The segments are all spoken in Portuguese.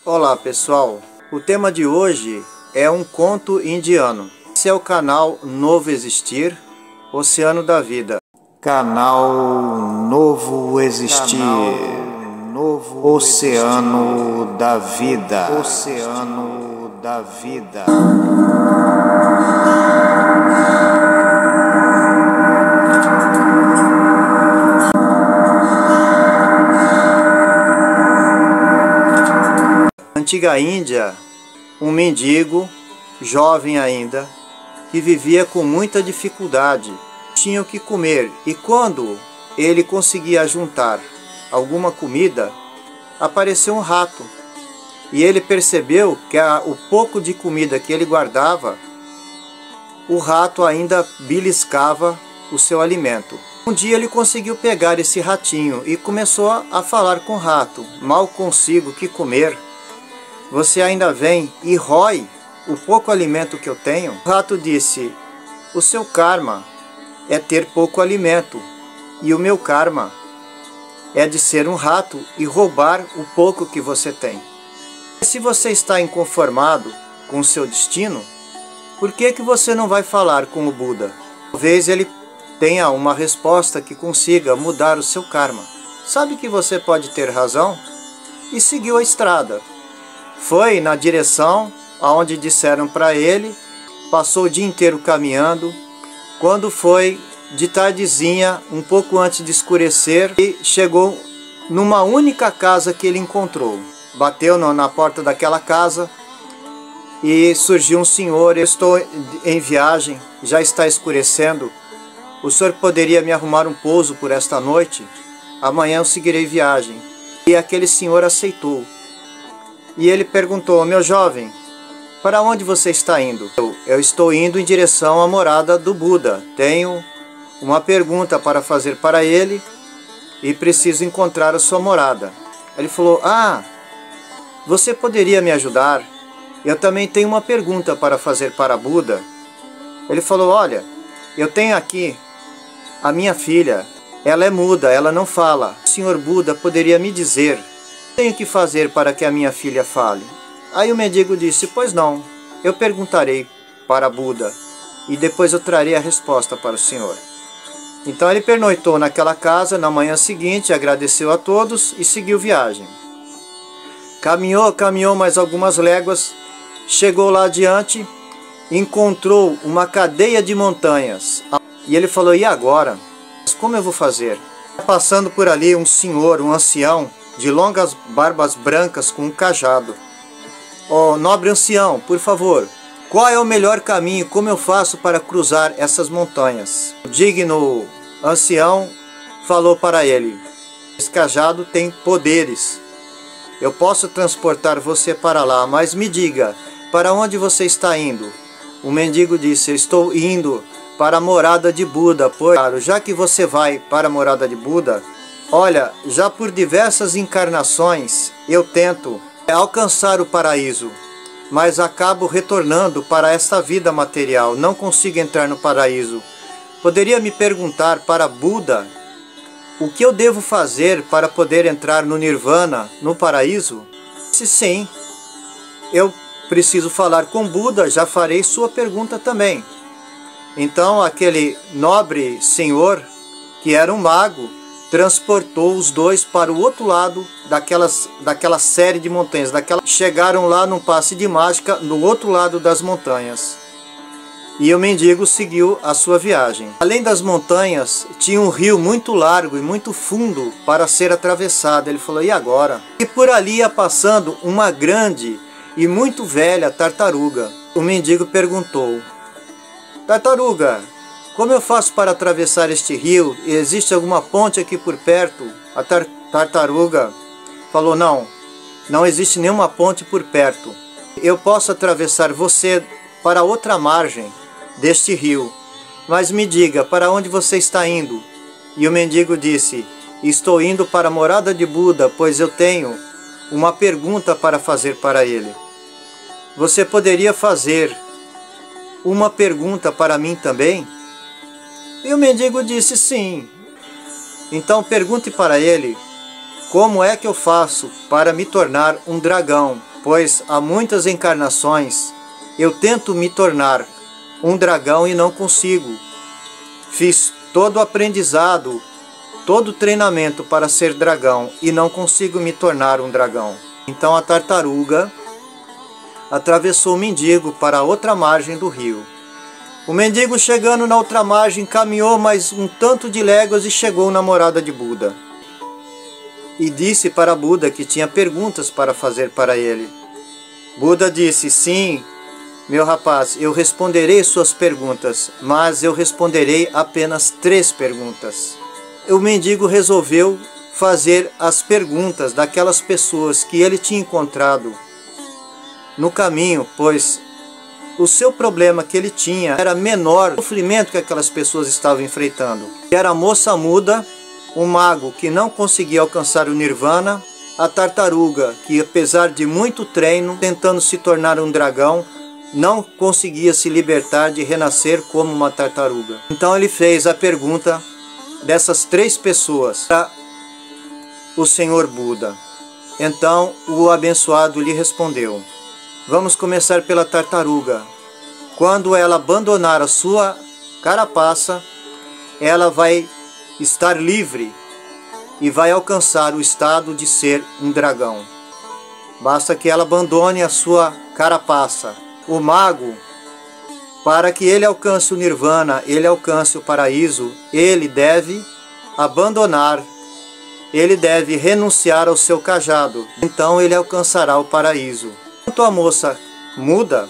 Olá pessoal, o tema de hoje é um conto indiano. Esse é o canal Novo Existir, Oceano da Vida. Canal Novo Existir, Oceano da Vida. Oceano da Vida. Na antiga Índia, um mendigo, jovem ainda, que vivia com muita dificuldade, tinha o que comer, e quando ele conseguia juntar alguma comida, apareceu um rato. E ele percebeu que o pouco de comida que ele guardava, o rato ainda beliscava o seu alimento. Um dia ele conseguiu pegar esse ratinho e começou a falar com o rato: "Mal consigo que comer. Você ainda vem e rói o pouco alimento que eu tenho?" O rato disse: "O seu karma é ter pouco alimento, e o meu karma é de ser um rato e roubar o pouco que você tem. Se você está inconformado com o seu destino, por que você não vai falar com o Buda? Talvez ele tenha uma resposta que consiga mudar o seu karma. Sabe que você pode ter razão?" E seguiu a estrada. Foi na direção aonde disseram para ele, passou o dia inteiro caminhando. Quando foi de tardezinha, um pouco antes de escurecer, e chegou numa única casa que ele encontrou. Bateu na porta daquela casa e surgiu um senhor: "Eu estou em viagem, já está escurecendo. O senhor poderia me arrumar um pouso por esta noite? Amanhã eu seguirei viagem." E aquele senhor aceitou. E ele perguntou: "Meu jovem, para onde você está indo?" Eu estou indo em direção à morada do Buda. Tenho uma pergunta para fazer para ele e preciso encontrar a sua morada." Ele falou: "Ah, você poderia me ajudar? Eu também tenho uma pergunta para fazer para Buda." Ele falou: "Olha, eu tenho aqui a minha filha. Ela é muda, ela não fala. O senhor Buda poderia me dizer o que tenho que fazer para que a minha filha fale?" Aí o mendigo disse: "Pois não, eu perguntarei para Buda e depois eu trarei a resposta para o senhor." Então ele pernoitou naquela casa. Na manhã seguinte, agradeceu a todos e seguiu viagem. Caminhou mais algumas léguas, chegou lá adiante, encontrou uma cadeia de montanhas. E ele falou: "E agora? Como eu vou fazer?" Passando por ali um senhor, um ancião, de longas barbas brancas com um cajado. "Ó, nobre ancião, por favor, qual é o melhor caminho? Como eu faço para cruzar essas montanhas?" O digno ancião falou para ele: "Esse cajado tem poderes. Eu posso transportar você para lá, mas me diga, para onde você está indo?" O mendigo disse: "Eu estou indo para a morada de Buda, pois, já que você vai para a morada de Buda, olha, já por diversas encarnações eu tento alcançar o paraíso, mas acabo retornando para esta vida material, não consigo entrar no paraíso. Poderia me perguntar para Buda o que eu devo fazer para poder entrar no Nirvana, no paraíso?" Disse: "Sim, eu preciso falar com Buda, já farei sua pergunta também." Então aquele nobre senhor, que era um mago, transportou os dois para o outro lado daquela série de montanhas. Chegaram lá num passe de mágica no outro lado das montanhas. E o mendigo seguiu a sua viagem. Além das montanhas, tinha um rio muito largo e muito fundo para ser atravessado. Ele falou: "E agora?" E por ali ia passando uma grande e muito velha tartaruga. O mendigo perguntou: "Tartaruga, como eu faço para atravessar este rio? Existe alguma ponte aqui por perto?" A tartaruga falou: Não existe nenhuma ponte por perto. Eu posso atravessar você para outra margem deste rio. Mas me diga, para onde você está indo?" E o mendigo disse: "Estou indo para a morada de Buda, pois eu tenho uma pergunta para fazer para ele. Você poderia fazer uma pergunta para mim também?" E o mendigo disse: "Sim." Então pergunte para ele como é que eu faço para me tornar um dragão? Pois há muitas encarnações eu tento me tornar um dragão e não consigo. Fiz todo o aprendizado, todo o treinamento para ser dragão e não consigo me tornar um dragão. Então a tartaruga atravessou o mendigo para a outra margem do rio. O mendigo, chegando na outra margem, caminhou mais um tanto de léguas e chegou na morada de Buda. E disse para Buda que tinha perguntas para fazer para ele. Buda disse: sim, meu rapaz, eu responderei suas perguntas, mas eu responderei apenas 3 perguntas. O mendigo resolveu fazer as perguntas daquelas pessoas que ele tinha encontrado no caminho, pois o seu problema que ele tinha era menor do sofrimento que aquelas pessoas estavam enfrentando. Era a moça muda, o mago que não conseguia alcançar o nirvana, a tartaruga que, apesar de muito treino, tentando se tornar um dragão, não conseguia se libertar de renascer como uma tartaruga. Então ele fez a pergunta dessas 3 pessoas para o Senhor Buda. Então o abençoado lhe respondeu: vamos começar pela tartaruga. Quando ela abandonar a sua carapaça, ela vai estar livre e vai alcançar o estado de ser um dragão. Basta que ela abandone a sua carapaça. O mago, para que ele alcance o nirvana, ele alcance o paraíso, ele deve abandonar, ele deve renunciar ao seu cajado. Então ele alcançará o paraíso. Quanto a moça muda,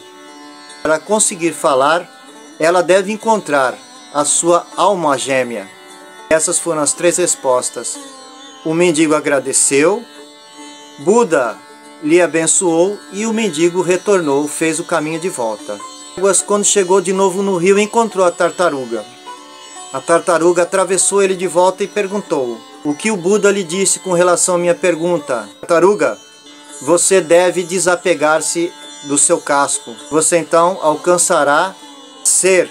para conseguir falar, ela deve encontrar a sua alma gêmea. Essas foram as 3 respostas. O mendigo agradeceu, Buda lhe abençoou e o mendigo retornou, fez o caminho de volta. Quando chegou de novo no rio, encontrou a tartaruga. A tartaruga atravessou ele de volta e perguntou: o que o Buda lhe disse com relação à minha pergunta? Tartaruga, você deve desapegar-se do seu casco. Você então alcançará ser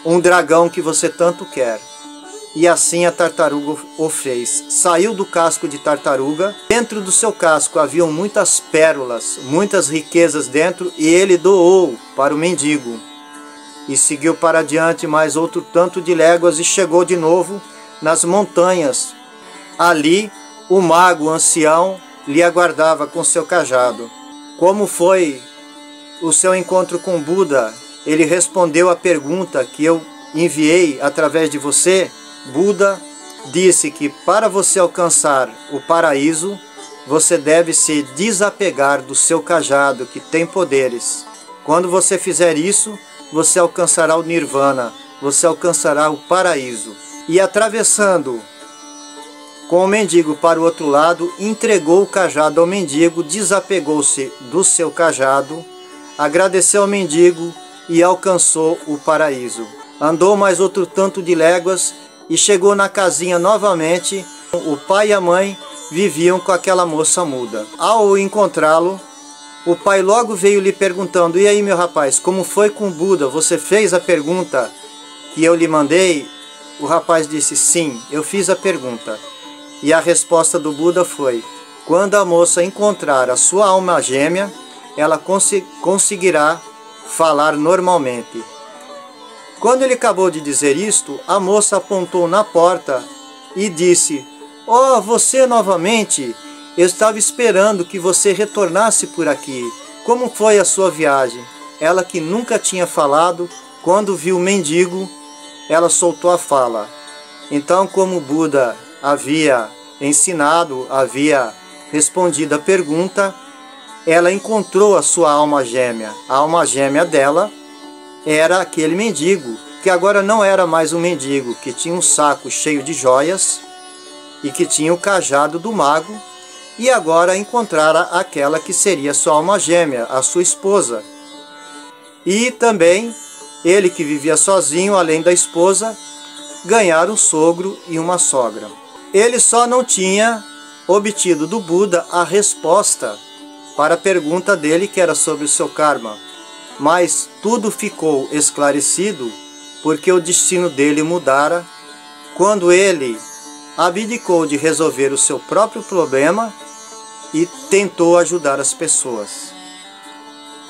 um dragão que você tanto quer. E assim a tartaruga o fez. Saiu do casco de tartaruga. Dentro do seu casco haviam muitas pérolas, muitas riquezas dentro, e ele doou para o mendigo. E seguiu para diante mais outro tanto de léguas e chegou de novo nas montanhas. Ali o mago ancião lhe aguardava com seu cajado. Como foi o seu encontro com Buda? Ele respondeu a pergunta que eu enviei através de você. Buda disse que para você alcançar o paraíso, você deve se desapegar do seu cajado, que tem poderes. Quando você fizer isso, você alcançará o nirvana, você alcançará o paraíso. E atravessando com o mendigo para o outro lado, entregou o cajado ao mendigo, desapegou-se do seu cajado, agradeceu ao mendigo e alcançou o paraíso. Andou mais outro tanto de léguas e chegou na casinha novamente. O pai e a mãe viviam com aquela moça muda. Ao encontrá-lo, o pai logo veio lhe perguntando: e aí, meu rapaz, como foi com o Buda? Você fez a pergunta que eu lhe mandei? O rapaz disse: sim, eu fiz a pergunta. E a resposta do Buda foi: quando a moça encontrar a sua alma gêmea, ela conseguirá falar normalmente. Quando ele acabou de dizer isto, a moça apontou na porta e disse: oh, você novamente? Eu estava esperando que você retornasse por aqui. Como foi a sua viagem? Ela, que nunca tinha falado, quando viu o mendigo, ela soltou a fala. Então, como Buda havia ensinado, havia respondido a pergunta, ela encontrou a sua alma gêmea. A alma gêmea dela era aquele mendigo, que agora não era mais um mendigo, que tinha um saco cheio de joias e que tinha o cajado do mago, e agora encontrara aquela que seria sua alma gêmea, a sua esposa. E também ele, que vivia sozinho, além da esposa, ganhara um sogro e uma sogra. Ele só não tinha obtido do Buda a resposta para a pergunta dele, que era sobre o seu karma. Mas tudo ficou esclarecido, porque o destino dele mudara quando ele abdicou de resolver o seu próprio problema e tentou ajudar as pessoas.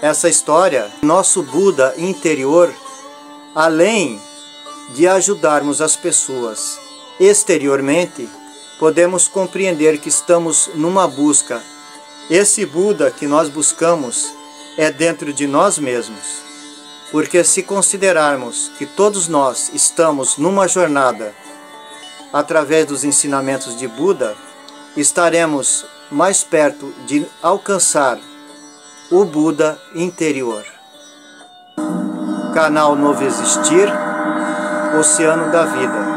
Essa história, nosso Buda interior, além de ajudarmos as pessoas exteriormente, podemos compreender que estamos numa busca. Esse Buda que nós buscamos é dentro de nós mesmos. Porque se considerarmos que todos nós estamos numa jornada através dos ensinamentos de Buda, estaremos mais perto de alcançar o Buda interior. Canal Novo Existir, Oceano da Vida.